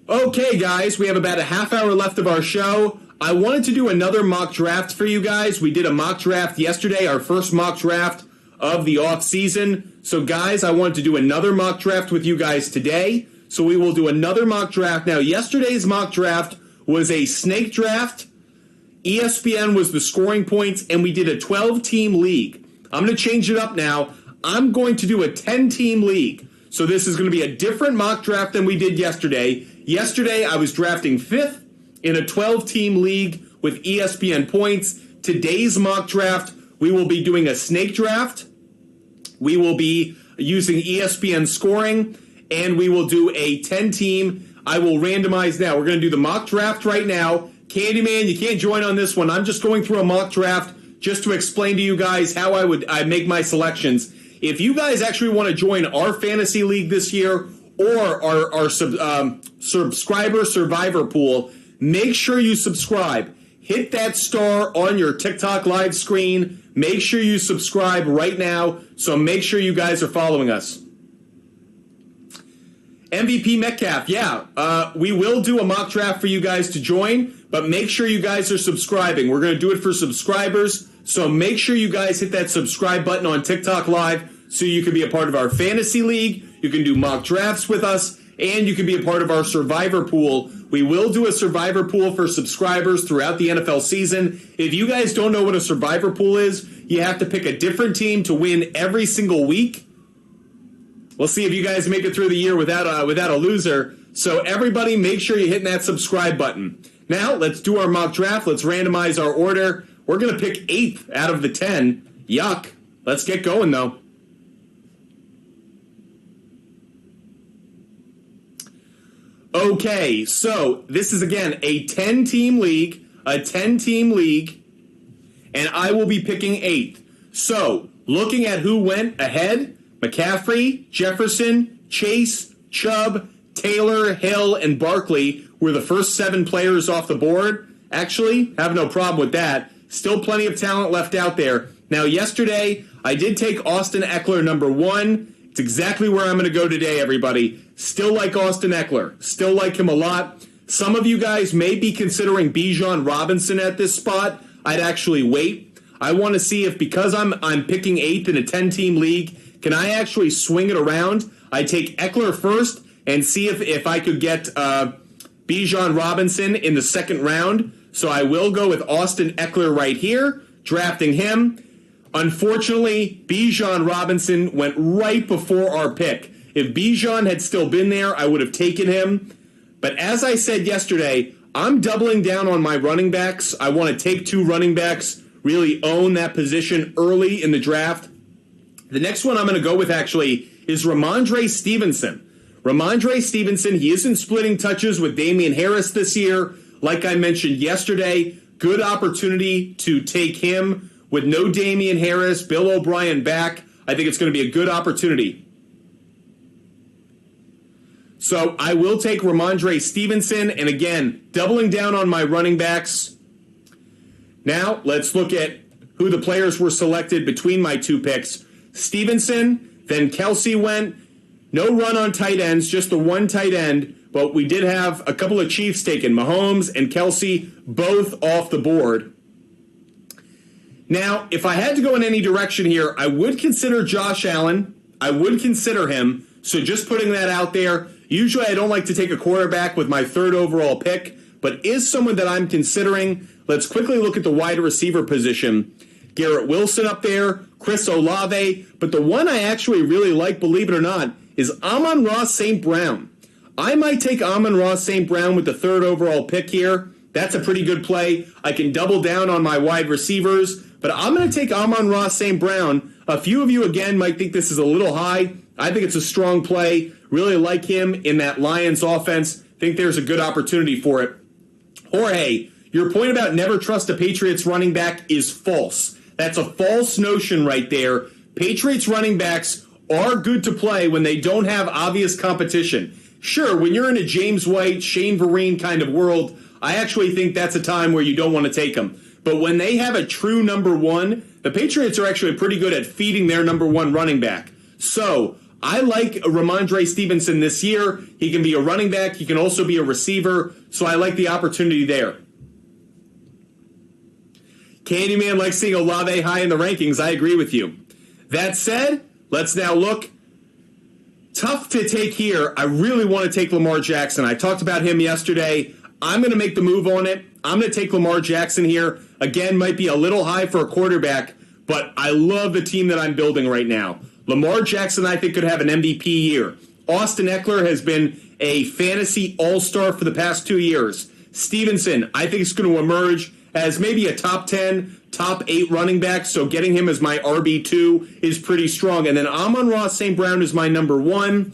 Okay, guys, we have about a half hour left of our show. I wanted to do another mock draft for you guys. We did a mock draft yesterday, our first mock draft of the off season. So, guys, I wanted to do another mock draft with you guys today. So we will do another mock draft. Now, yesterday's mock draft was a snake draft. ESPN was the scoring points, and we did a 12-team league. I'm going to change it up now. I'm going to do a 10-team league. So this is going to be a different mock draft than we did yesterday. Yesterday, I was drafting 5th in a 12-team league with ESPN points. Today's mock draft, we will be doing a snake draft. We will be using ESPN scoring, and we will do a 10-team. I will randomize now. We're going to do the mock draft right now. Candyman, you can't join on this one. I'm just going through a mock draft just to explain to you guys how I make my selections. If you guys actually want to join our fantasy league this year or our subscriber survivor pool, make sure you subscribe. Hit that star on your TikTok live screen. Make sure you subscribe right now. So make sure you guys are following us. MVP Metcalf, we will do a mock draft for you guys to join, but make sure you guys are subscribing. We're going to do it for subscribers, so make sure you guys hit that subscribe button on TikTok Live so you can be a part of our fantasy league, you can do mock drafts with us, and you can be a part of our survivor pool. We will do a survivor pool for subscribers throughout the NFL season. If you guys don't know what a survivor pool is, you have to pick a different team to win every single week. We'll see if you guys make it through the year without a loser. So everybody, make sure you're hitting that subscribe button. Now, let's do our mock draft. Let's randomize our order. We're going to pick 8th out of the 10. Yuck. Let's get going, though. Okay, so this is, again, a 10-team league. And I will be picking 8th. So, looking at who went ahead, McCaffrey, Jefferson, Chase, Chubb, Taylor, Hill, and Barkley were the first 7 players off the board. Actually, have no problem with that. Still plenty of talent left out there. Now, yesterday, I did take Austin Eckler number 1. It's exactly where I'm going to go today, everybody. Still like Austin Eckler. Still like him a lot. Some of you guys may be considering Bijan Robinson at this spot. I'd actually wait. I want to see if, because I'm picking 8th in a 10-team league, can I actually swing it around? I take Eckler first and see if I could get Bijan Robinson in the second round. So I will go with Austin Eckler right here, drafting him. Unfortunately, Bijan Robinson went right before our pick. If Bijan had still been there, I would have taken him. But as I said yesterday, I'm doubling down on my running backs. I want to take 2 running backs, really own that position early in the draft. The next one I'm going to go with, actually, is Ramondre Stevenson. Ramondre Stevenson, he isn't splitting touches with Damian Harris this year. Like I mentioned yesterday, good opportunity to take him with no Damian Harris, Bill O'Brien back. I think it's going to be a good opportunity. So I will take Ramondre Stevenson, and again, doubling down on my running backs. Now, let's look at who the players were selected between my 2 picks. Stevenson, then Kelsey went. No run on tight ends, just the 1 tight end, but we did have a couple of Chiefs taken. Mahomes and Kelsey both off the board. Now, if I had to go in any direction here, I would consider Josh Allen. I would consider him, so just putting that out there. Usually I don't like to take a quarterback with my 3rd overall pick, but is someone that I'm considering. Let's quickly look at the wide receiver position. Garrett Wilson up there, Chris Olave, but the one I actually really like, believe it or not, is Amon-Ra St. Brown. I might take Amon-Ra St. Brown with the 3rd overall pick here. That's a pretty good play. I can double down on my wide receivers, but I'm going to take Amon-Ra St. Brown. A few of you, again, might think this is a little high. I think it's a strong play. Really like him in that Lions offense. Think there's a good opportunity for it. Jorge, your point about never trust a Patriots running back is false. That's a false notion right there. Patriots running backs are good to play when they don't have obvious competition. Sure, when you're in a James White, Shane Vereen kind of world, I actually think that's a time where you don't want to take them. But when they have a true number 1, the Patriots are actually pretty good at feeding their number 1 running back. So I like Ramondre Stevenson this year. He can be a running back. He can also be a receiver. So I like the opportunity there. Candyman likes seeing Olave high in the rankings. I agree with you. That said, let's now look. Tough to take here. I really want to take Lamar Jackson. I talked about him yesterday. I'm going to make the move on it. I'm going to take Lamar Jackson here. Again, might be a little high for a quarterback, but I love the team that I'm building right now. Lamar Jackson, I think, could have an MVP year. Austin Eckler has been a fantasy all-star for the past 2 years. Stevenson, I think, is going to emerge as maybe a top 10, top 8 running back, so getting him as my RB2 is pretty strong. And then Amon-Ra St. Brown is my number 1.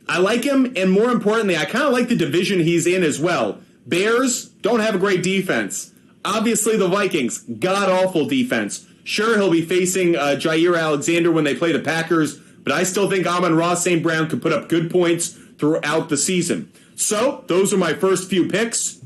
I like him, and more importantly, I kind of like the division he's in as well. Bears don't have a great defense. Obviously, the Vikings, god-awful defense. Sure, he'll be facing Jair Alexander when they play the Packers, but I still think Amon-Ra St. Brown could put up good points throughout the season. So, those are my first few picks.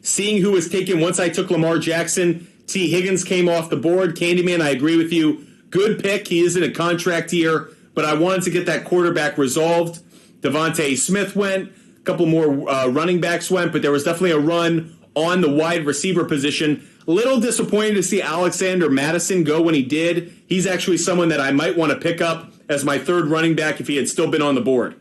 Seeing who was taken once I took Lamar Jackson, T. Higgins came off the board. Candyman, I agree with you. Good pick. He is in a contract year, but I wanted to get that quarterback resolved. Devontae Smith went. A couple more running backs went, but there was definitely a run on the wide receiver position. A little disappointed to see Alexander Madison go when he did. He's actually someone that I might want to pick up as my third running back if he had still been on the board.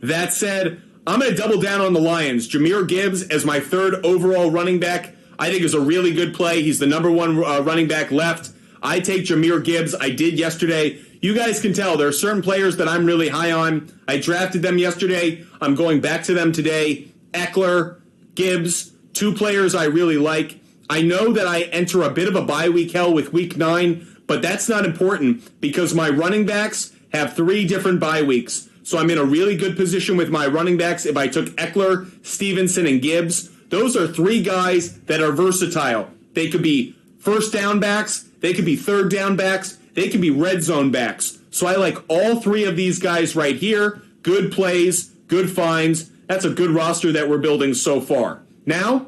That said, I'm going to double down on the Lions. Jahmyr Gibbs as my third overall running back, I think is a really good play. He's the number 1 running back left. I take Jahmyr Gibbs. I did yesterday. You guys can tell there are certain players that I'm really high on. I drafted them yesterday. I'm going back to them today. Eckler, Gibbs, 2 players I really like. I know that I enter a bit of a bye week hell with week 9, but that's not important because my running backs have 3 different bye weeks. So I'm in a really good position with my running backs if I took Eckler, Stevenson, and Gibbs. Those are 3 guys that are versatile. They could be first down backs. They could be third down backs. They could be red zone backs. So I like all 3 of these guys right here. Good plays, good finds. That's a good roster that we're building so far. Now,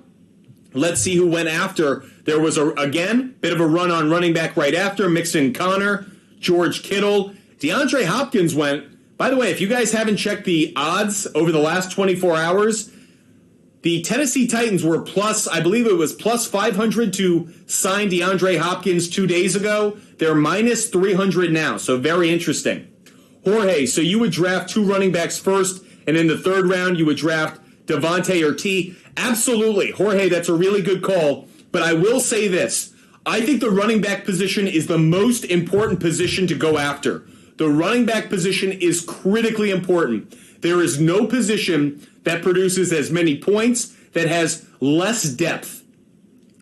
let's see who went after. There was, again, bit of a run on running back right after. Mixon Connor, George Kittle. DeAndre Hopkins went. By the way, if you guys haven't checked the odds over the last 24 hours, the Tennessee Titans were I believe it was plus 500 to sign DeAndre Hopkins 2 days ago. They're minus 300 now, so very interesting. Jorge, so you would draft 2 running backs first, and in the third round you would draft Devontae or T. Absolutely, Jorge, that's a really good call, but I will say this. I think the running back position is the most important position to go after. The running back position is critically important. There is no position that produces as many points, that has less depth.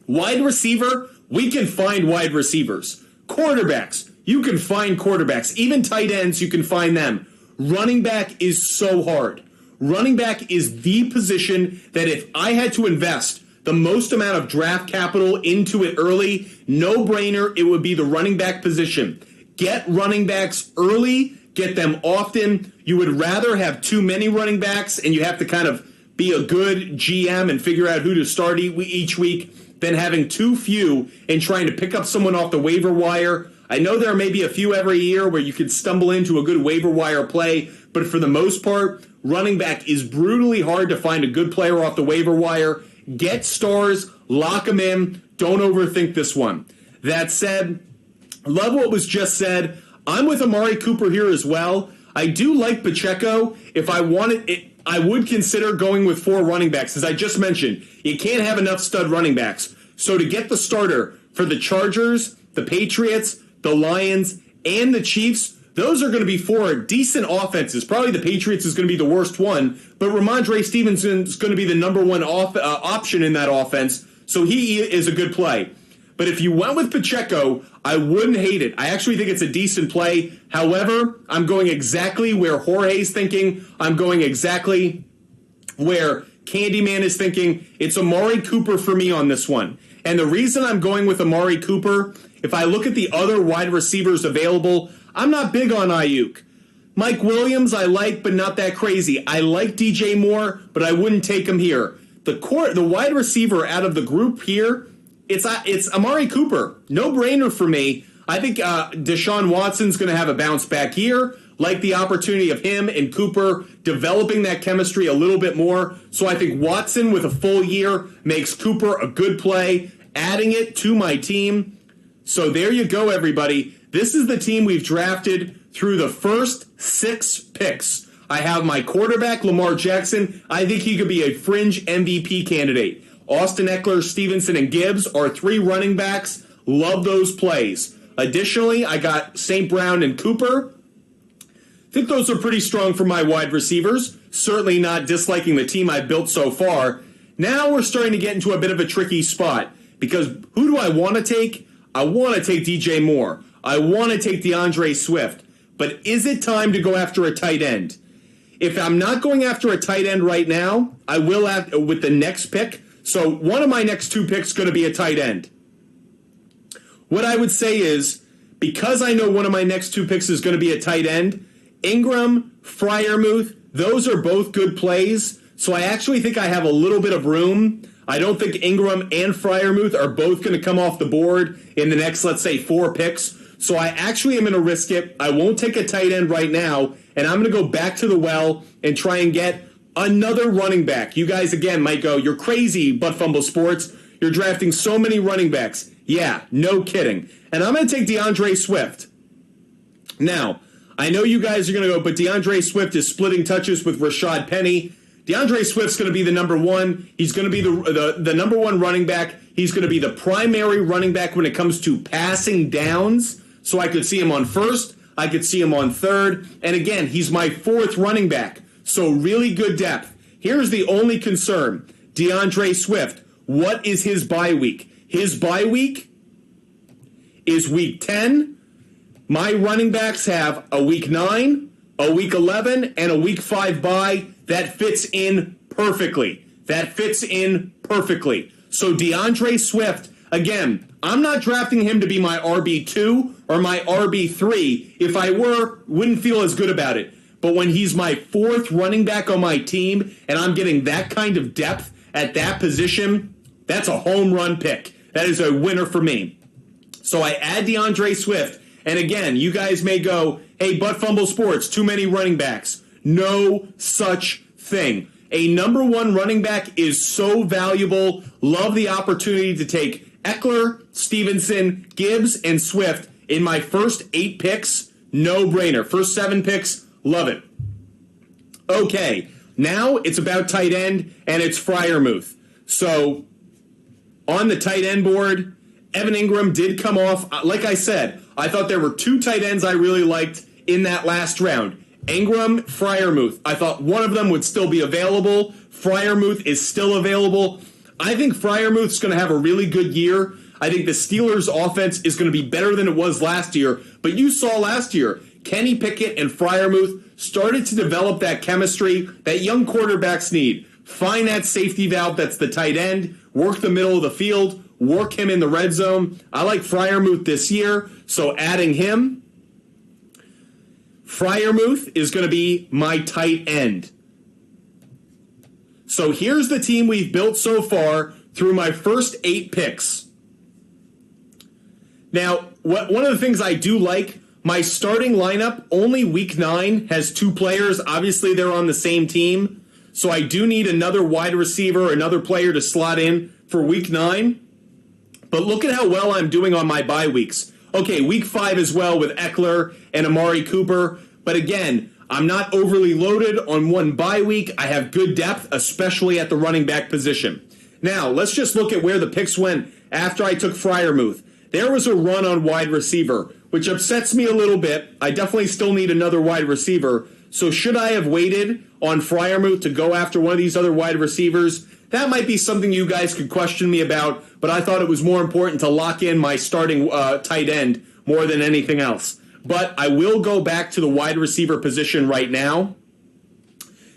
Wide receiver, we can find wide receivers. Quarterbacks, you can find quarterbacks. Even tight ends, you can find them. Running back is so hard. Running back is the position that if I had to invest the most amount of draft capital into it early, no brainer, it would be the running back position. Get running backs early, get them often. You would rather have too many running backs and you have to kind of be a good GM and figure out who to start each week than having too few and trying to pick up someone off the waiver wire. I know there may be a few every year where you could stumble into a good waiver wire play, but for the most part, running back is brutally hard to find a good player off the waiver wire. Get stars, lock them in, don't overthink this one. That said, love what was just said. I'm with Amari Cooper here as well. I do like Pacheco. If I wanted it, I would consider going with 4 running backs. As I just mentioned, you can't have enough stud running backs. So to get the starter for the Chargers, the Patriots, the Lions, and the Chiefs, those are going to be 4 decent offenses. Probably the Patriots is going to be the worst one, but Ramondre Stevenson is going to be the number 1 option in that offense, so he is a good play. But if you went with Pacheco, I wouldn't hate it. I actually think it's a decent play. However, I'm going exactly where Jorge's thinking. I'm going exactly where Candyman is thinking. It's Amari Cooper for me on this one. And the reason I'm going with Amari Cooper, if I look at the other wide receivers available, I'm not big on Ayuk. Mike Williams I like, but not that crazy. I like DJ Moore, but I wouldn't take him here. The wide receiver out of the group here, it's Amari Cooper. No brainer for me. I think Deshaun Watson's going to have a bounce-back year. Like the opportunity of him and Cooper developing that chemistry a little bit more. So I think Watson with a full year makes Cooper a good play, adding it to my team. So there you go, everybody. This is the team we've drafted through the first 6 picks. I have my quarterback, Lamar Jackson. I think he could be a fringe MVP candidate. Austin Eckler, Stevenson, and Gibbs are 3 running backs. Love those plays. Additionally, I got St. Brown and Cooper. I think those are pretty strong for my wide receivers. Certainly not disliking the team I've built so far. Now we're starting to get into a bit of a tricky spot because who do I want to take? I want to take DJ Moore. I want to take DeAndre Swift. But is it time to go after a tight end? If I'm not going after a tight end right now, I will have with the next pick. So one of my next 2 picks is going to be a tight end. What I would say is, because I know one of my next 2 picks is going to be a tight end, Ingram, Freiermuth, those are both good plays. So I actually think I have a little bit of room. I don't think Ingram and Freiermuth are both going to come off the board in the next, let's say, 4 picks. So I actually am going to risk it. I won't take a tight end right now, and I'm going to go back to the well and try and get another running back. You guys, again, might go, you're crazy, but Fumble Sports. You're drafting so many running backs. Yeah, no kidding. And I'm going to take DeAndre Swift. Now, I know you guys are going to go, but DeAndre Swift is splitting touches with Rashad Penny. DeAndre Swift's going to be the number 1. He's going to be the number 1 running back. He's going to be the primary running back when it comes to passing downs. So I could see him on first. I could see him on third. And again, he's my 4th running back. So really good depth. Here's the only concern. DeAndre Swift, what is his bye week? His bye week is week 10. My running backs have a week 9, a week 11, and a week 5 bye. That fits in perfectly. So DeAndre Swift, again, I'm not drafting him to be my RB2 or my RB3. If I were, wouldn't feel as good about it. But when he's my 4th running back on my team and I'm getting that kind of depth at that position, that's a home run pick. That is a winner for me. So I add DeAndre Swift. And again, you guys may go, hey, but Fumble Sports, too many running backs. No such thing. A number 1 running back is so valuable. Love the opportunity to take Eckler, Stevenson, Gibbs, and Swift in my first 8 picks. No brainer. First 7 picks, love it. Okay, now it's about tight end, and it's Freiermuth. So on the tight end board, Evan Ingram did come off. Like I said, I thought there were 2 tight ends I really liked in that last round. Ingram, Freiermuth. I thought one of them would still be available. Freiermuth is still available. I think Freiermuth's going to have a really good year. I think the Steelers' offense is going to be better than it was last year. But you saw last year, Kenny Pickett and Freiermuth started to develop that chemistry that young quarterbacks need. Find that safety valve that's the tight end, work the middle of the field, work him in the red zone. I like Freiermuth this year, so adding him. Freiermuth is going to be my tight end. So here's the team we've built so far through my first 8 picks. Now, one of the things I do like, my starting lineup, only week 9 has 2 players. Obviously, they're on the same team. So I do need another wide receiver, another player to slot in for week 9. But look at how well I'm doing on my bye weeks. Okay, week 5 as well with Eckler and Amari Cooper. But again, I'm not overly loaded on one bye week. I have good depth, especially at the running back position. Now, let's just look at where the picks went after I took Freiermuth. There was a run on wide receiver, which upsets me a little bit. I definitely still need another wide receiver. So should I have waited on Freiermuth to go after one of these other wide receivers? That might be something you guys could question me about, but I thought it was more important to lock in my starting tight end more than anything else. But I will go back to the wide receiver position right now.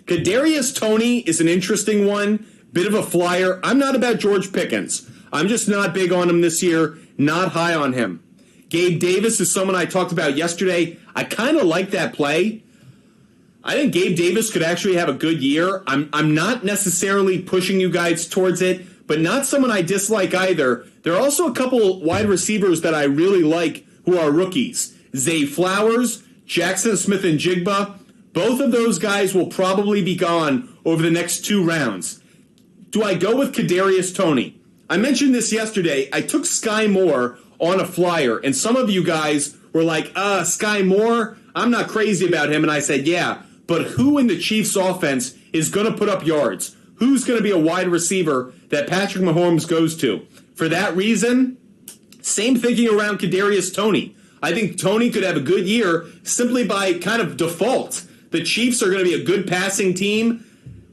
Kadarius Toney is an interesting one, bit of a flyer. I'm not about George Pickens. I'm just not big on him this year, not high on him. Gabe Davis is someone I talked about yesterday. I kind of like that play. I think Gabe Davis could actually have a good year. I'm not necessarily pushing you guys towards it, but not someone I dislike either. There are also a couple wide receivers that I really like who who are rookies. Zay Flowers, Jackson Smith and Jigba, both of those guys will probably be gone over the next 2 rounds. Do I go with Kadarius Toney? I mentioned this yesterday. I took Sky Moore on a flyer, and some of you guys were like, Sky Moore, I'm not crazy about him. And I said, yeah, but who in the Chiefs offense is going to put up yards? Who's going to be a wide receiver that Patrick Mahomes goes to? For that reason, same thinking around Kadarius Toney. I think Toney could have a good year simply by kind of default. The Chiefs are going to be a good passing team.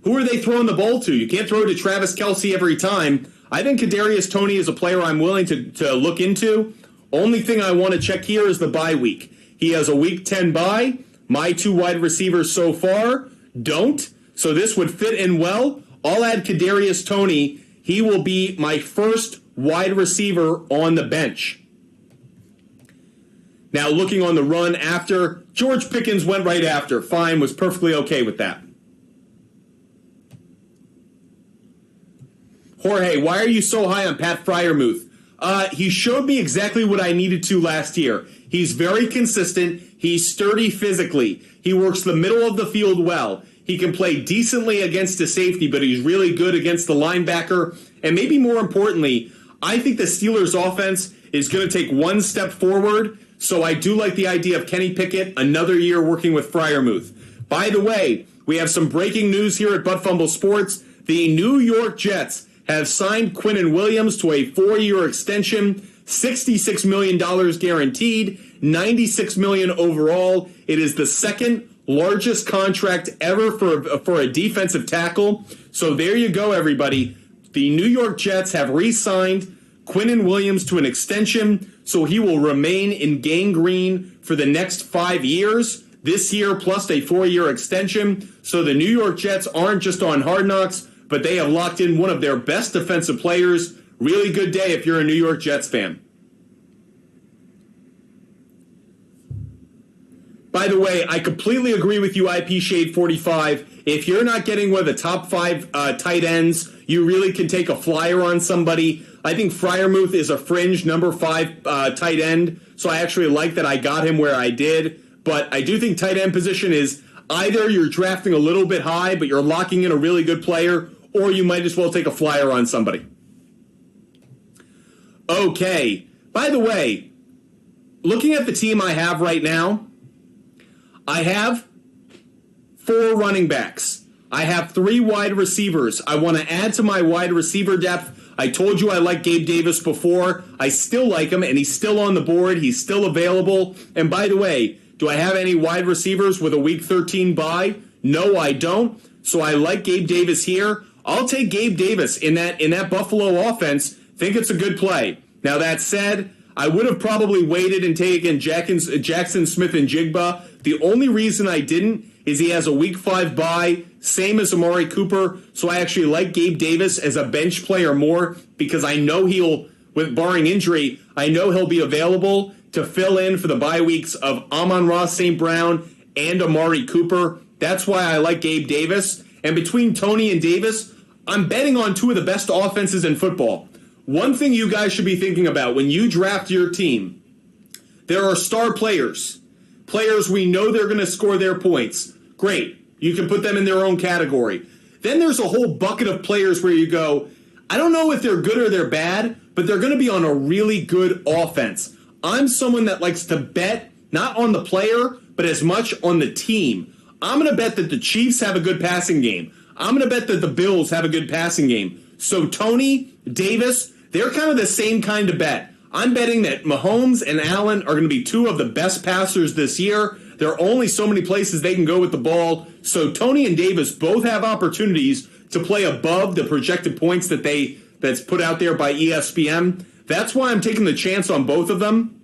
Who are they throwing the ball to? You can't throw to Travis Kelce every time. I think Kadarius Toney is a player I'm willing to look into. Only thing I want to check here is the bye week. He has a week 10 bye. My 2 wide receivers so far don't. So this would fit in well. I'll add Kadarius Toney. He will be my first wide receiver on the bench. Now looking on the run after, George Pickens went right after. Fine, was perfectly okay with that. Jorge, why are you so high on Pat Freiermuth? He showed me exactly what I needed to last year. He's very consistent. He's sturdy physically. He works the middle of the field well. He can play decently against a safety, but he's really good against the linebacker. And maybe more importantly, I think the Steelers' offense is going to take one step forward. So I do like the idea of Kenny Pickett another year working with Freiermuth. By the way, we have some breaking news here at Fumble Sports. The New York Jets have signed Quinnen Williams to a 4-year extension, $66 million guaranteed, $96 million overall. It is the second largest contract ever for a defensive tackle. So there you go, everybody. The New York Jets have re-signed Quinnen Williams to an extension, so he will remain in Gang Green for the next 5 years. This year plus a 4-year extension. So the New York Jets aren't just on Hard Knocks, but they have locked in one of their best defensive players. Really good day if you're a New York Jets fan. By the way, I completely agree with you, IP Shade 45. If you're not getting one of the top 5 tight ends, you really can take a flyer on somebody. I think Freiermuth is a fringe number 5 tight end, so I actually like that I got him where I did. But I do think tight end position is either you're drafting a little bit high, but you're locking in a really good player, or you might as well take a flyer on somebody. Okay. By the way, looking at the team I have right now, I have 4 running backs. I have 3 wide receivers. I want to add to my wide receiver depth. I told you I liked Gabe Davis before. I still like him, and he's still on the board. He's still available. And by the way, do I have any wide receivers with a Week 13 bye? No, I don't. So I like Gabe Davis here. I'll take Gabe Davis in that Buffalo offense. Think it's a good play. Now, that said, I would have probably waited and taken Jackson Smith and Jigba. The only reason I didn't is he has a Week 5 bye, same as Amari Cooper. So I actually like Gabe Davis as a bench player more because I know he'll, with barring injury, I know he'll be available to fill in for the bye weeks of Amon-Ra St. Brown and Amari Cooper. That's why I like Gabe Davis. And between Toney and Davis, I'm betting on 2 of the best offenses in football. One thing you guys should be thinking about when you draft your team, there are star players. Players we know they're going to score their points. Great. You can put them in their own category. Then there's a whole bucket of players where you go, I don't know if they're good or they're bad, but they're going to be on a really good offense. I'm someone that likes to bet not on the player, but as much on the team. I'm going to bet that the Chiefs have a good passing game. I'm going to bet that the Bills have a good passing game. So Toney, Davis, they're kind of the same kind of bet. I'm betting that Mahomes and Allen are going to be 2 of the best passers this year. There are only so many places they can go with the ball. So Toney and Davis both have opportunities to play above the projected points that's put out there by ESPN. That's why I'm taking the chance on both of them.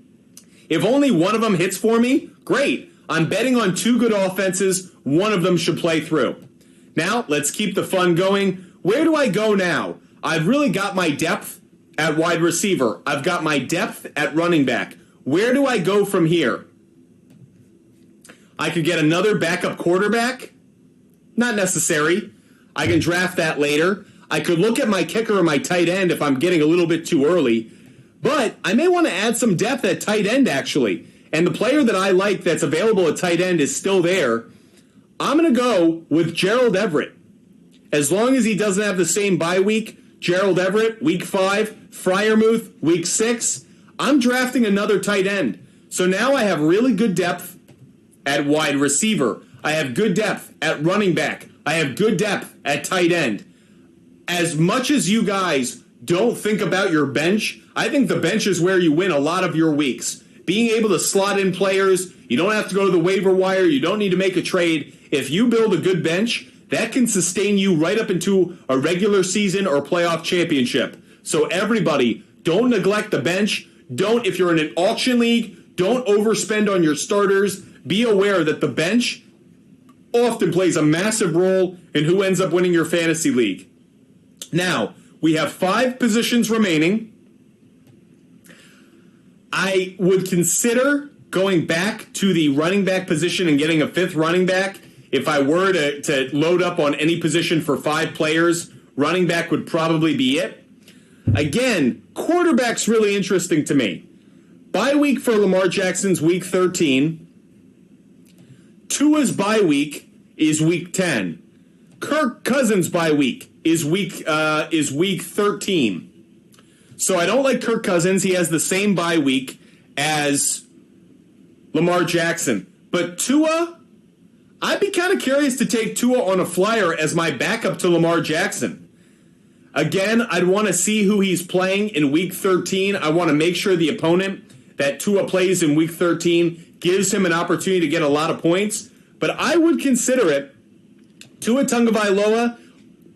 If only one of them hits for me, great. I'm betting on 2 good offenses. One of them should play through. Now, let's keep the fun going. Where do I go now? I've really got my depth at wide receiver. I've got my depth at running back. Where do I go from here? I could get another backup quarterback. Not necessary. I can draft that later. I could look at my kicker or my tight end if I'm getting a little bit too early. But I may want to add some depth at tight end, actually. And the player that I like that's available at tight end is still there. I'm going to go with Gerald Everett. As long as he doesn't have the same bye week, Gerald Everett, week 5, Freiermuth, week 6, I'm drafting another tight end. So now I have really good depth at wide receiver. I have good depth at running back. I have good depth at tight end. As much as you guys don't think about your bench, I think the bench is where you win a lot of your weeks. Being able to slot in players, you don't have to go to the waiver wire, you don't need to make a trade. If you build a good bench, that can sustain you right up into a regular season or playoff championship. So everybody, don't neglect the bench. Don't, if you're in an auction league, don't overspend on your starters. Be aware that the bench often plays a massive role in who ends up winning your fantasy league. Now, we have 5 positions remaining. I would consider going back to the running back position and getting a 5th running back. If I were to load up on any position for 5 players, running back would probably be it. Again, quarterback's really interesting to me. Bye week for Lamar Jackson's week 13. Tua's bye week is week 10. Kirk Cousins' bye week is week 13. So I don't like Kirk Cousins. He has the same bye week as Lamar Jackson. But Tua, I'd be kind of curious to take Tua on a flyer as my backup to Lamar Jackson. Again, I'd want to see who he's playing in week 13. I want to make sure the opponent that Tua plays in week 13 gives him an opportunity to get a lot of points. But I would consider it. Tua Tagovailoa,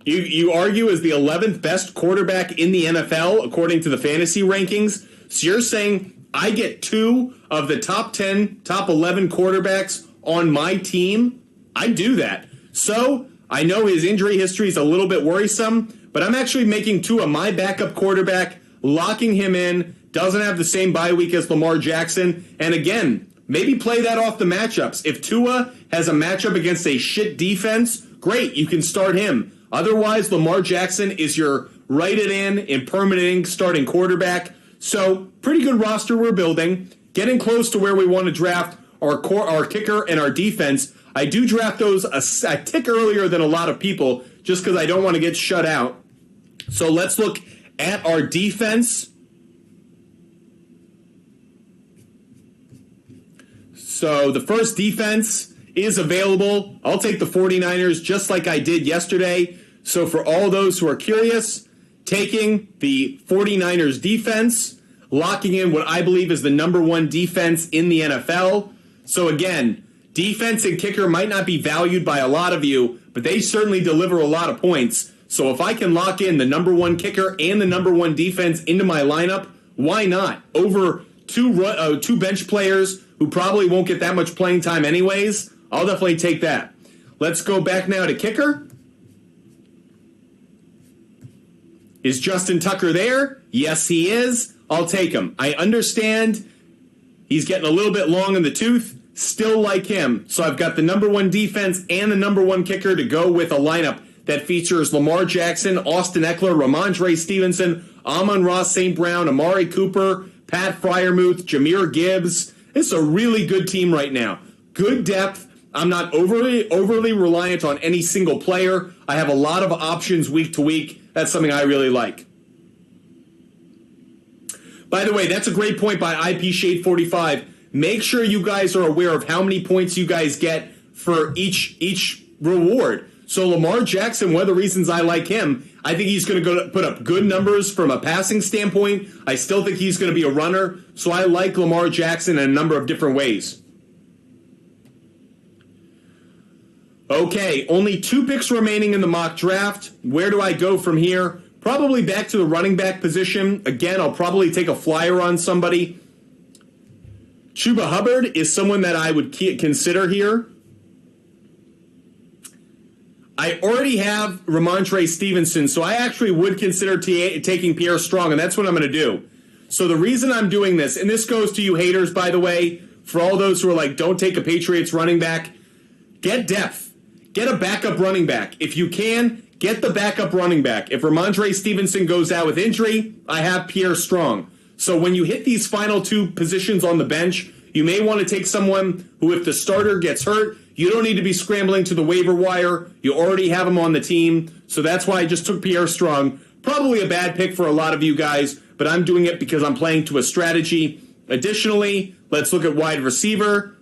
you argue, is the 11th best quarterback in the NFL, according to the fantasy rankings. So you're saying I get 2 of the top 10, top 11 quarterbacks on my team? I'd do that. So I know his injury history is a little bit worrisome, but I'm actually making Tua my backup quarterback, locking him in, doesn't have the same bye week as Lamar Jackson. And again, maybe play that off the matchups. If Tua has a matchup against a shit defense, great, you can start him. Otherwise, Lamar Jackson is your write-it-in permanent starting quarterback. So, pretty good roster we're building. Getting close to where we want to draft our kicker and our defense. I do draft those a tick earlier than a lot of people just because I don't want to get shut out. So, let's look at our defense. So, the first defense is available. I'll take the 49ers just like I did yesterday. So for all those who are curious, taking the 49ers defense, locking in what I believe is the number 1 defense in the NFL. So again, defense and kicker might not be valued by a lot of you, but they certainly deliver a lot of points. So if I can lock in the number 1 kicker and the number 1 defense into my lineup, why not? Over two bench players who probably won't get that much playing time anyways, I'll definitely take that. Let's go back now to kicker. Is Justin Tucker there? Yes, he is. I'll take him. I understand he's getting a little bit long in the tooth. Still like him. So I've got the number 1 defense and the number 1 kicker to go with a lineup that features Lamar Jackson, Austin Eckler, Ramondre Stevenson, Amon-Ra St. Brown, Amari Cooper, Pat Freiermuth, Jahmyr Gibbs. It's a really good team right now. Good depth. I'm not overly reliant on any single player. I have a lot of options week to week. That's something I really like. By the way, that's a great point by IP Shade 45. Make sure you guys are aware of how many points you guys get for each reward. So Lamar Jackson, one of the reasons I like him, I think he's going to put up good numbers from a passing standpoint. I still think he's going to be a runner. So I like Lamar Jackson in a number of different ways. Okay, only 2 picks remaining in the mock draft. Where do I go from here? Probably back to the running back position. Again, I'll probably take a flyer on somebody. Chuba Hubbard is someone that I would consider here. I already have Ramondre Stevenson, so I actually would consider taking Pierre Strong, and that's what I'm going to do. So the reason I'm doing this, and this goes to you haters, by the way, for all those who are like, don't take a Patriots running back, get depth. Get a backup running back. If you can, get the backup running back. If Ramondre Stevenson goes out with injury, I have Pierre Strong. So when you hit these final two positions on the bench, you may want to take someone who, if the starter gets hurt, you don't need to be scrambling to the waiver wire. You already have him on the team. So that's why I just took Pierre Strong. Probably a bad pick for a lot of you guys, but I'm doing it because I'm playing to a strategy. Additionally, let's look at wide receiver.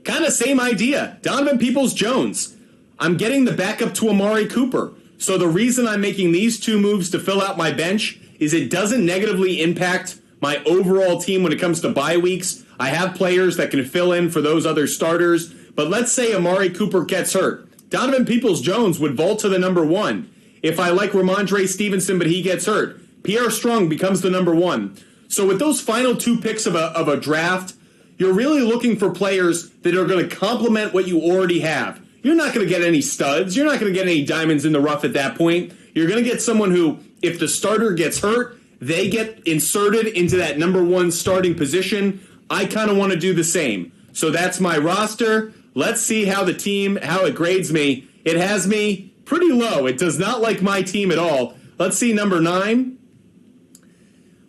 Kind of same idea. Donovan Peoples-Jones. I'm getting the backup to Amari Cooper. So the reason I'm making these two moves to fill out my bench is it doesn't negatively impact my overall team when it comes to bye weeks. I have players that can fill in for those other starters. But let's say Amari Cooper gets hurt. Donovan Peoples-Jones would vault to the number one. If I like Ramondre Stevenson but he gets hurt, Pierre Strong becomes the number one. So with those final two picks of a draft, you're really looking for players that are going to complement what you already have. You're not going to get any studs. You're not going to get any diamonds in the rough at that point. You're going to get someone who, if the starter gets hurt, they get inserted into that number one starting position. I kind of want to do the same. So that's my roster. Let's see how it grades me. It has me pretty low. It does not like my team at all. Let's see number 9.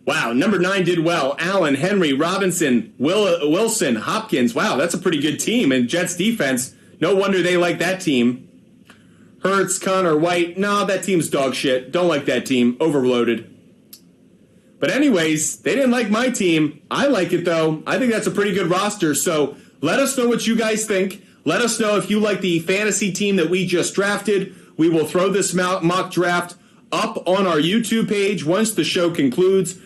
Wow, number 9 did well. Allen, Henry, Robinson, Wilson, Hopkins. Wow, that's a pretty good team. And Jets defense, no wonder they like that team. Hurts, Connor, White. No, that team's dog shit. Don't like that team. Overloaded. But anyways, they didn't like my team. I like it, though. I think that's a pretty good roster. So let us know what you guys think. Let us know if you like the fantasy team that we just drafted. We will throw this mock draft up on our YouTube page once the show concludes.